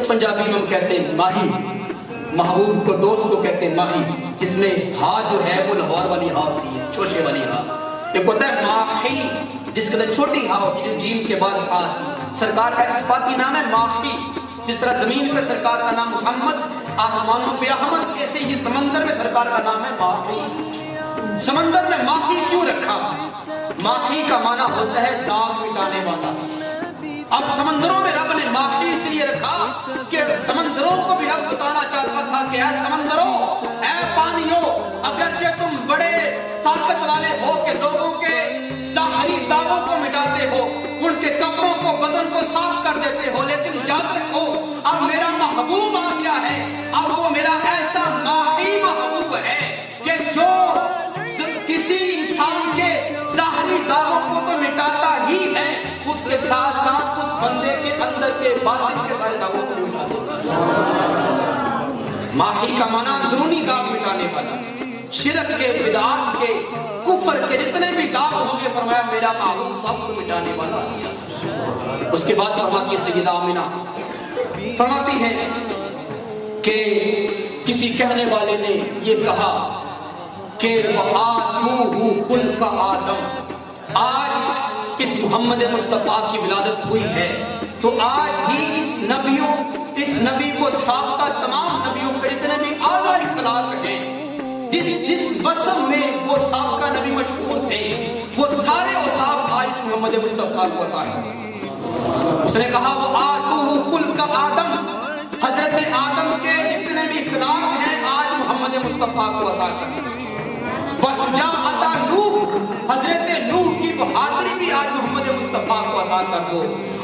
पंजाबी में हम कहते हैं माही, महबूब को दोस्त को कहते हैं माही, जिसमें हा जो है वो लाहौर वाली हा होती है, छोटे वाली हा। एक होता है माही, जिसके अंदर छोटी हा होती है, जीम के बाद हा। सरकार का इस्पाती नाम है माही। जिस तरह जमीन पे सरकार का नाम मोहम्मद, आसमानों पे अहमद, ऐसे ही समंदर में सरकार का नाम है माही। समंदर में माही क्यों रखा? माही का माना होता है दाग मिटाने वाला। अब समंदरों में रब ने माही इसलिए रखा कि समंदरों को भी रब बताना चाहता था कि ऐ समंदरों, ऐ पानियों, अगरचे तुम बड़े ताकत वाले हो कि लोगों के ज़ाहिरी दागों को मिटाते हो, उनके कपड़ों को, बदन को साफ कर देते हो, लेकिन याद रखो अब मेरा महबूब आ गया है। अब वो मेरा ऐसा माही महबूब है कि जो किसी इंसान के ज़ाहिरी दागों को तो मिटाता ही है, उसके साथ साथ उस बंदे के अंदर के बातिन के सारे दागों को मिटा देता। माही का माना अंदरूनी दाग मिटाने वाला, शिरक के, बिदअत के, कुफर के जितने भी दाग होंगे, फरमाया मेरा महबूब सबको मिटाने वाला। उसके बाद फरमाती है सैयदा आमिना, फरमाती है कि किसी कहने वाले ने ये कहा कि कुल का आदम, आज इस मोहम्मद मुस्तफा की विलादत हुई है तो आज ही इस नबी को साबका तमाम नबियों के जितने भी आला इखलाक हैं, जिस वसम में वो साबका नबी मशहूर थे, वो सारे औसाफ आज इस मोहम्मद मुस्तफा को अता है। उसने कहा वो कुल का आदम, हजरत आदम के जितने भी इखलाक हैं आज मोहम्मद मुस्तफा को अता कर। वशुजाअता नूह, हजरत नूह की बहादुरी भी आज मोहम्मद मुस्तफा को अता कर दो।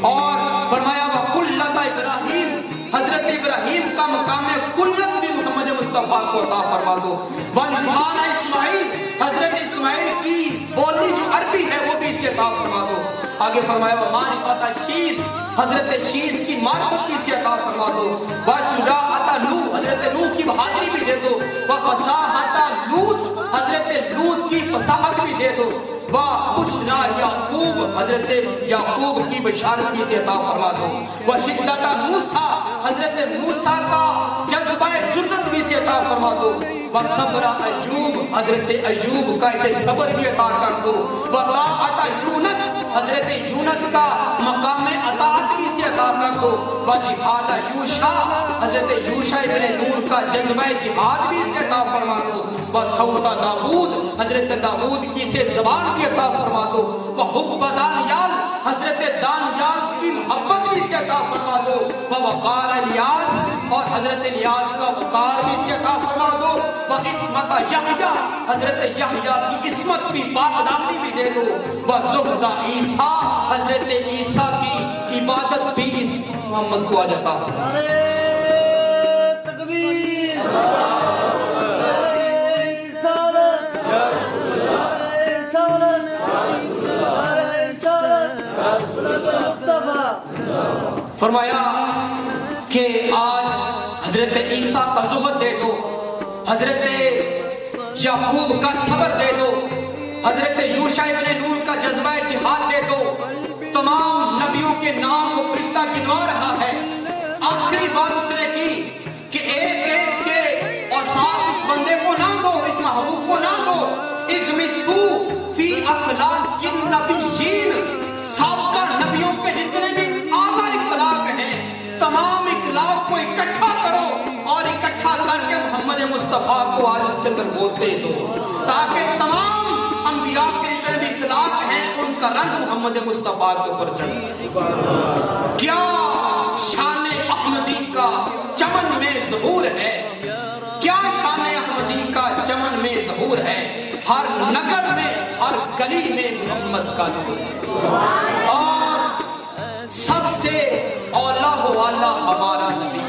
और फरमाया वकुल्लता इब्राहीम, हजरत इब्राहीम का मकाम कुल्लत भी मोहम्मद मुस्तफा को अता फरमा दो। वलिसान इस्माइल, हजरत इस्माइल की बोली जो अरबी है वो भी इसके अता फरमा दो। आगे फरमाया वमारिफता शीस, हजरत शीस की मारिफत भी इसे अता फरमा दो। वशुजाअता नूह, हजरत नूह की बहादुरी भी दे दो। वफसाहता लूत, हजरत लूत की फसाहत भी दे दो। बुशरा याकूब, हजरत याकूब की बशारत भी इसे अता फरमा दो। वशिद्दता मूसा, हजरत मूसा का जज्बा जुर्रत भी इसे अता फरमा दो। वसब्र अय्यूब, हजरत अय्यूब का इसे सब्र भी अता कर दो। वताअत यूनुस, हजरत यूनुस का मकाम अताअत भी इसे अता कर दो। वजिहाद यूशा, हजरत यूशा इब्ने नून का जज्बा जिहाद भी इसे अता फरमा दो। वसौता दाऊद, हजरत दाऊद की से ज़बान भी अता फरमा दो। वहुब्ब दानियाल, हजरत दानियाल की मोहब्बत भी इसे अता फरमा दो। ववकार इलियास, और हजरत इलियास का वकार भी इसे अता फरमा दो। वइस्मत यहया, हजरत यहया की इस्मत भी, पाकदारी भी दे दो। वज़ुहद ईसा, हजरत ईसा की इबादत भी इस मोहम्मद को आज अता फरमा दो। फरमाया कि आज हजरत ईसा का ज़ुहद दे दो, हजरत याकूब का सब्र दे दो, हजरत यूशा इब्ने नून का जज्बा जिहाद दे दो। तमाम नबियों के नाम को फरिश्ता गिनवा रहा है। आखिरी बात उसने की कि एक एक के औसाफ इस बंदे को ना दो, इस महबूब को ना दो। इगमिसू फी अखलाकिन नबिय्यीन, साबका नबियों के जितने भी आला इखलाक हैं, तमाम इखलाक को इकट्ठा करो और इकट्ठा करके मोहम्मद मुस्तफा को आज उसके अंदर बोलते दो, ताकि तमाम अंबिया के जितने भी इखलाक हैं उनका रंग मोहम्मद मुस्तफा के ऊपर चढ़े। क्या शान अहमदी का चमन में ज़हूर है, क्या शान अहमदी का चमन में ज़हूर है। हर नगर में, हर गली में मोहम्मद का नूर है। और सबसे औला वाला हमारा नबी,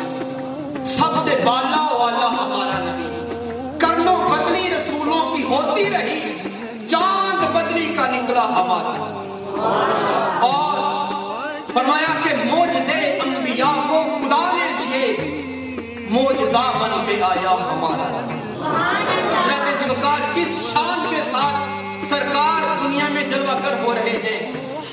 सबसे बाला वाला हमारा नबी, कर्नो बदली रसूलों की होती रही, चांद बदली का निकला हमारा। और फरमाया कि मोजज़े अंबिया को खुदा ने दिए, मोजज़ा बन के आया हमारा। किस शान के साथ सरकार दुनिया में जलवागर हो रहे हैं।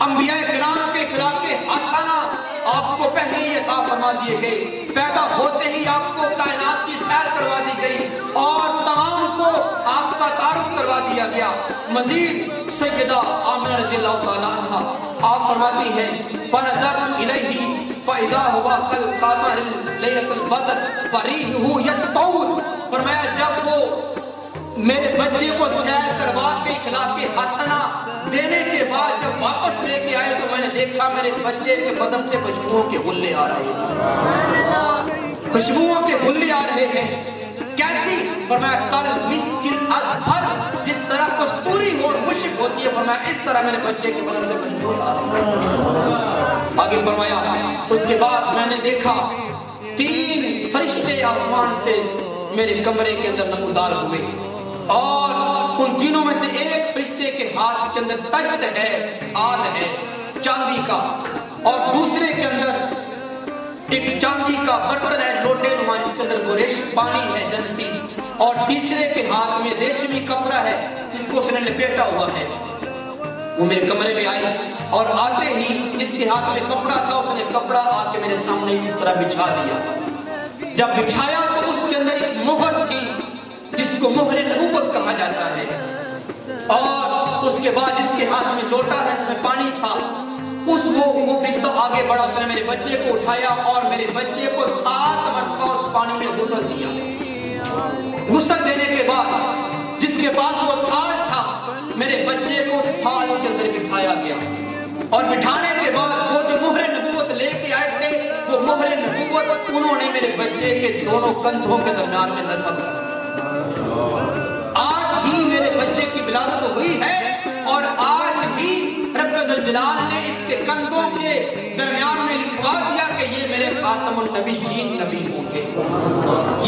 अंबिया किराम के खिलाफ हसना آپ کو پہلے ہی عطا فرما دیے گئے، پیدا ہوتے ہی آپ کو کائنات کی سیر کروا دی گئی اور تمام کو آپ کا تعارف کروا دیا گیا۔ مزید سیدہ آمنہ رضی اللہ تعالیٰ عنہ آپ فرماتی ہیں فَنَظَرْتُ إِلَيْهِ فَإِذَا هُوَ كَالْقَمَرِ لَيْلَةَ الْبَدْرِ فَرِيحُهُ يَسْطَوْرُ، فرمایا جب وہ میرے بچے کو سیر کروا کے اخلاق حسنہ دینے کے بعد جب واپس لے کے آئے تو میں نے دیکھا میرے بچے کے بدن سے خوشبوؤں کے غلے آ رہے ہیں، خوشبوؤں کے غلے آ رہے ہیں۔ کیسی؟ فرمایا کل مسک الازہر، جس طرح کستوری اور مشک ہوتی ہے، فرمایا اس طرح میرے بچے کے بدن سے خوشبو آ رہی ہے۔ آگے فرمایا اس کے بعد میں نے دیکھا 3 فرشتے آسمان سے میرے کمرے کے اندر نمودار ہوئے اور ان تینوں میں سے ایک فرشتے کے ہاتھ کے اندر تجد ہے، تھال ہے چاندی کا، اور دوسرے کے اندر ایک چاندی کا برتن ہے لوٹے نما جس کے اندر گوریش پانی ہے جنتی، اور تیسرے کے ہاتھ میں ریشمی کپڑا ہے جس کو اس نے لپیٹا ہوا ہے۔ وہ میرے کمرے میں آئی اور آتے ہی جس کے ہاتھ میں کپڑا تھا اس نے کپڑا آ کے میرے سامنے اس طرح بچھا دیا۔ جب بچھایا تو اس کے اندر ایک مہر تھی جس کو مہر نبوت کہا جاتا ہے، اور اس کے بعد جس کے ہاتھ میں لوٹا ہے اس میں پانی تھا، وہ فرشتہ آگے بڑھا، اس نے میرے بچے کو اٹھایا اور میرے بچے کو 7 مرتبہ اس پانی میں غسل دیا۔ غسل دینے کے بعد جس کے پاس وہ تھال تھا میرے بچے کو اس تھال کے اندر بٹھایا گیا، اور بٹھانے کے بعد وہ جو مہر نبوت لے کے آئے تھے وہ مہر نبوت انہوں نے میرے بچے کے دونوں کندھوں کے درمیان میں نصب کر، آج ہی میرے بچے کی ولادت ہوئی ہے اور آج ہی رب الجلال نے اس کے کندھوں کے درمیان میں لکھوا دیا کہ یہ میرے خاتم النبیین نبی ہوں گے،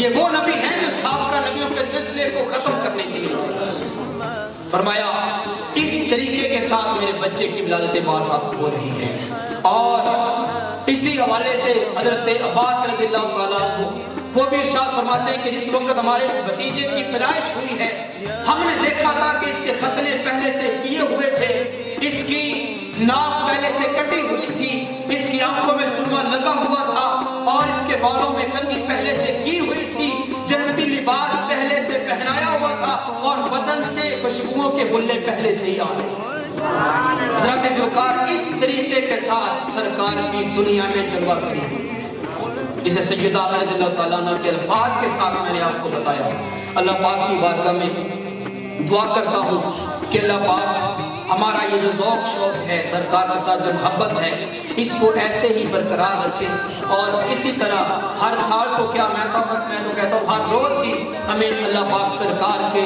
یہ وہ نبی ہیں جو سابقہ نبیوں کے سلسلے کو ختم کرنے کے لیے۔ فرمایا اس طریقے کے ساتھ میرے بچے کی ولادت باثبات ہو رہی ہے، اور اسی حوالے سے حضرت عباس رضی اللہ تعالیٰ عنہ وہ بھی ارشاد فرماتے ہیں کہ جس وقت ہمارے اس بھتیجے کی پیدائش ہوئی ہے ہم نے دیکھا تھا کہ اس کے ختنے پہلے سے کیے ہوئے تھے، اس کی ناک پہلے سے کٹی ہوئی تھی، اس کی آنکھوں میں سرما لگا ہوا تھا، اور اس کے بالوں میں کنگھی پہلے سے کی ہوئی تھی، جنتی لباس پہلے سے پہنایا ہوا تھا، اور بدن سے خوشبوؤں کے غلے پہلے سے ہی آ رہے۔ حضرت ذوالفقار اس طریقے کے ساتھ سرکار کی دنیا میں جلوہ کری، اسے سیدہ رضی اللہ تعالیٰ عنہ کے الفاظ کے ساتھ میں نے آپ کو بتایا۔ اللہ پاک کی بارگاہ میں دعا کرتا ہوں کہ اللہ پاک ہمارا یہ جو ذوق شوق ہے سرکار کے ساتھ جو محبت ہے اس کو ایسے ہی برقرار رکھے، اور اسی طرح ہر سال تو کیا میں تو کہتا ہوں ہر روز ہی ہمیں اللہ پاک سرکار کے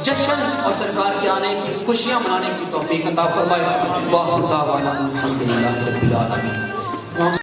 جشن اور سرکار کے آنے کی خوشیاں منانے کی توفیق عطا فرمائے۔ واخر دعوانا الحمدللہ رب العالمین۔